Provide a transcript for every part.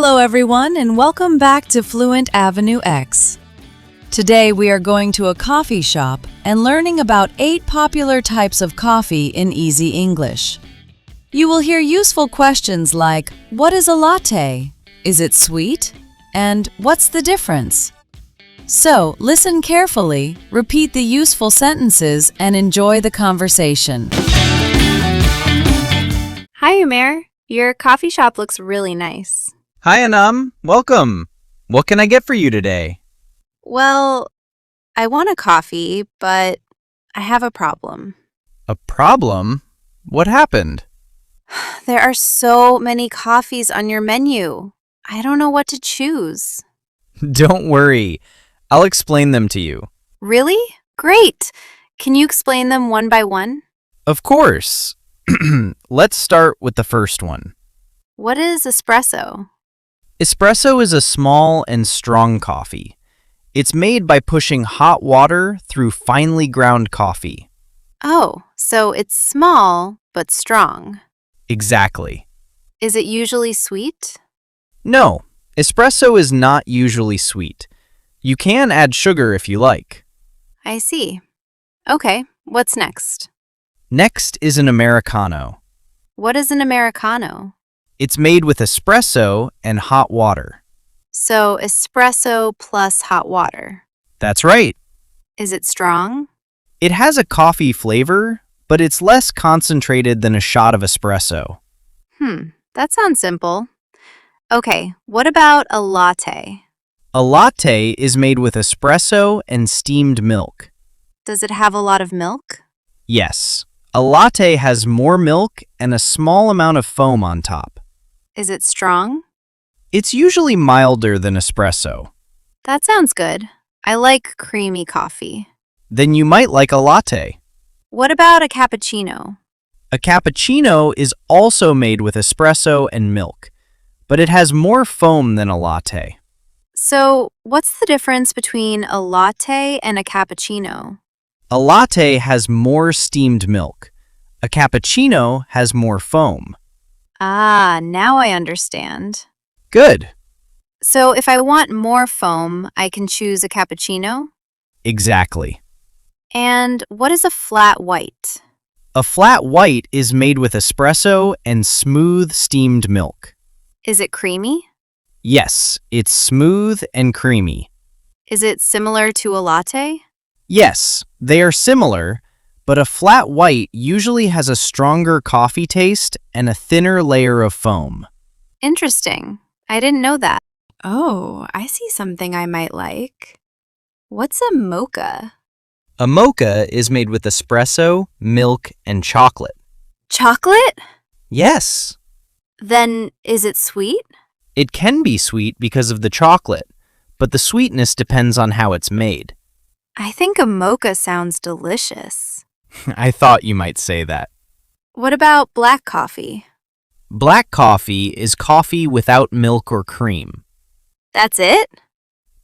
Hello everyone and welcome back to Fluent AvenueX. Today we are going to a coffee shop and learning about 8 popular types of coffee in easy English. You will hear useful questions like, what is a latte? Is it sweet? And what's the difference? So, listen carefully, repeat the useful sentences, and enjoy the conversation. Hi, Umair. Your coffee shop looks really nice. Hi, Anam. Welcome. What can I get for you today? Well, I want a coffee, but I have a problem. A problem? What happened? There are so many coffees on your menu. I don't know what to choose. Don't worry. I'll explain them to you. Really? Great. Can you explain them one by one? Of course. Let's start with the first one. What is espresso? Espresso is a small and strong coffee. It's made by pushing hot water through finely ground coffee. Oh, so it's small but strong. Exactly. Is it usually sweet? No, espresso is not usually sweet. You can add sugar if you like. I see. Okay, what's next? Next is an Americano. What is an Americano? It's made with espresso and hot water. So espresso plus hot water. That's right. Is it strong? It has a coffee flavor, but it's less concentrated than a shot of espresso. That sounds simple. Okay, what about a latte? A latte is made with espresso and steamed milk. Does it have a lot of milk? Yes, a latte has more milk and a small amount of foam on top. Is it strong? It's usually milder than espresso. That sounds good. I like creamy coffee. Then you might like a latte. What about a cappuccino? A cappuccino is also made with espresso and milk, but it has more foam than a latte. So, what's the difference between a latte and a cappuccino? A latte has more steamed milk. A cappuccino has more foam. Ah, now I understand. Good. So, if I want more foam, I can choose a cappuccino? Exactly. And what is a flat white? A flat white is made with espresso and smooth steamed milk. Is it creamy? Yes, it's smooth and creamy. Is it similar to a latte? Yes, they are similar, but a flat white usually has a stronger coffee taste and a thinner layer of foam. Interesting. I didn't know that. Oh, I see something I might like. What's a mocha? A mocha is made with espresso, milk, and chocolate. Chocolate? Yes. Then is it sweet? It can be sweet because of the chocolate, but the sweetness depends on how it's made. I think a mocha sounds delicious. I thought you might say that. What about black coffee? Black coffee is coffee without milk or cream. That's it?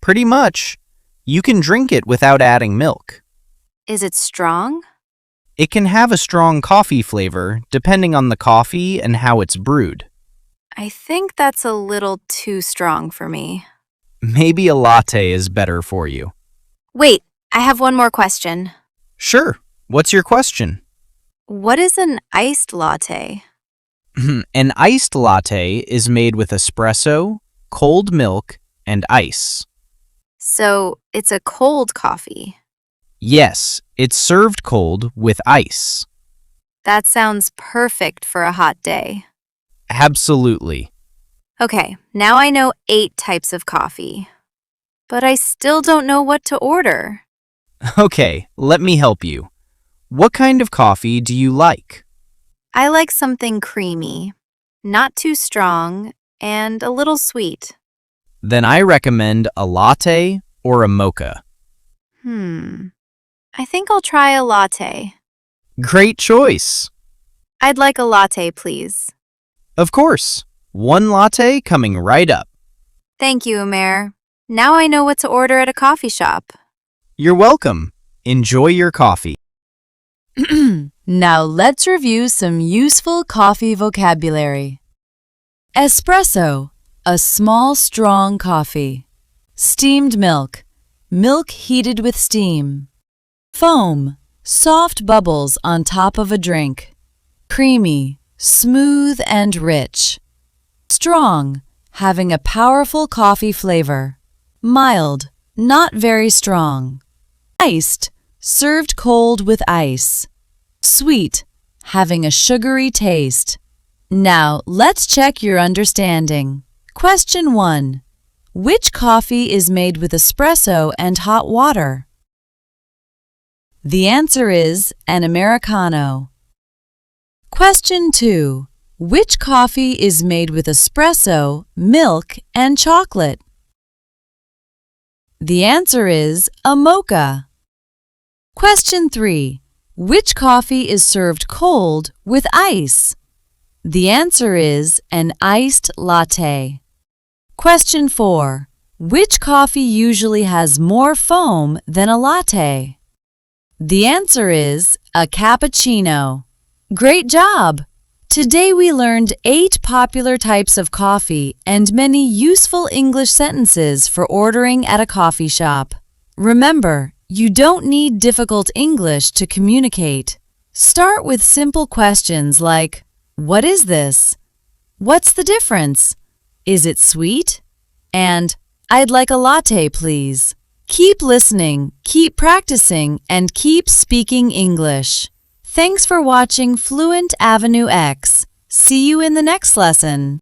Pretty much. You can drink it without adding milk. Is it strong? It can have a strong coffee flavor depending on the coffee and how it's brewed. I think that's a little too strong for me. Maybe a latte is better for you. Wait, I have one more question. Sure. What's your question? What is an iced latte? An iced latte is made with espresso, cold milk, and ice. So it's a cold coffee. Yes, it's served cold with ice. That sounds perfect for a hot day. Absolutely. Okay, now I know 8 types of coffee. But I still don't know what to order. Okay, let me help you. What kind of coffee do you like? I like something creamy, not too strong, and a little sweet. Then I recommend a latte or a mocha. I think I'll try a latte. Great choice. I'd like a latte, please. Of course. 1 latte coming right up. Thank you, Umair. Now I know what to order at a coffee shop. You're welcome. Enjoy your coffee. Now let's review some useful coffee vocabulary. Espresso, a small, strong coffee. Steamed milk, milk heated with steam. Foam, soft bubbles on top of a drink. Creamy, smooth and rich. Strong, having a powerful coffee flavor. Mild, not very strong. Iced, served cold with ice. Sweet, having a sugary taste. Now, let's check your understanding. Question 1. Which coffee is made with espresso and hot water? The answer is an Americano. Question 2. Which coffee is made with espresso, milk, and chocolate? The answer is a mocha. Question 3. Which coffee is served cold with ice? The answer is an iced latte. Question 4. Which coffee usually has more foam than a latte? The answer is a cappuccino. Great job! Today we learned 8 popular types of coffee and many useful English sentences for ordering at a coffee shop. Remember, you don't need difficult English to communicate. Start with simple questions like, what is this? What's the difference? Is it sweet? And, I'd like a latte, please. Keep listening, keep practicing, and keep speaking English. Thanks for watching Fluent AvenueX. See you in the next lesson.